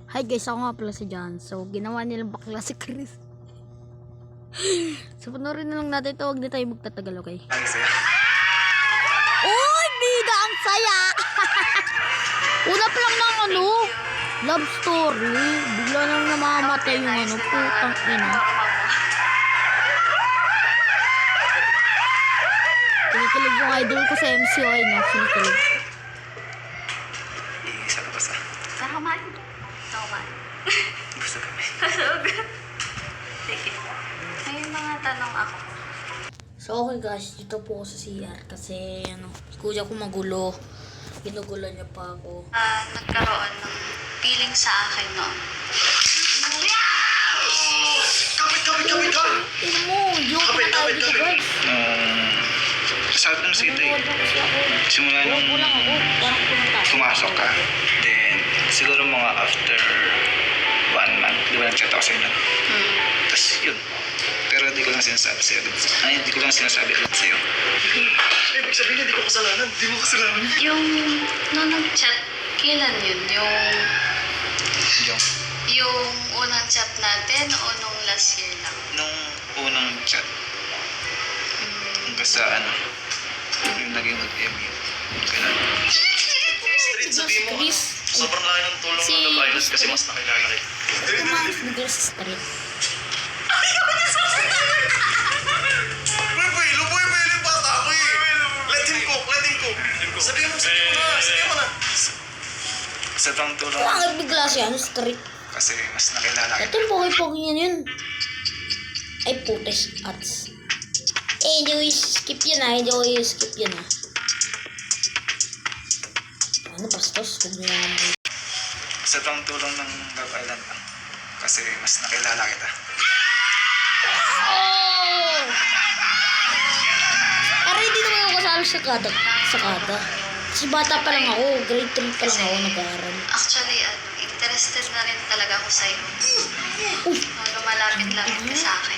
Hi guys, ako nga pala si John. So, ginawa nilang bakla si Chris. So, panoorin na lang natin ito. Huwag na tayo magtatagal, okay? Uy, bida! Ang saya! Una pa lang ng ano, love story. Bigla nang namamatay yung ano, putang ina. Kinikilig yung idol ko sa MCOI, no? Kinikilig. Isa ka basta. Nakaman. Gusto kami. Kasog. Sige. May mga tanong ako. So okay guys, dito po ako sa CR kasi ano, kuya ko magulo. Ginugulo niya pa ako. Nagkaroon ng feeling sa akin noon. Kapit! Tingnan mo, yung tayo dito guys. Sabi ng sito eh. Simula nung Wala ako, parang pumunta. pumasok ka, then siguro mga after 1 month, di ba nag-chat ako sa inyo? Tapos yun. Pero di ko lang sinasabi sa'yo. Ay, di ko lang sinasabi ulit sa'yo. Ibig sabihin, hindi ko kasalanan. Di mo kasalanan. Yung, nung nag-chat, kailan yun? Yung unang chat natin o nung last year lang? Nung unang chat, hanggang sa ano, yung naging mag-MU. Ganun. Street, sabihin mo, Chris. sobrang laki ng tulong Si- ng Love Island kasi mas nakilala kita. Tumakas na girl sa street. Luboy, yung bata ako eh. Let him cook. Sabihin mo na. Sobrang tulong Bakit bigla siya, ano, street? kasi mas nakilala kita. Ito yung pogi-pogi niya yun. Ay, putes, ats. Hindi ko skip yun Hindi ko skip yun Ano, bastos? Huwag niyo naman. Sobrang tulong ng Love Island lang. Kasi mas nakilala kita. Oh! Pero hindi naman ako kasali sa kada. Kasi bata pa lang ako. Grade 3 pa lang ako nag-aaral. Actually, interested na rin talaga ako sa'yo. Nung lumalapit-lapit ka sa akin.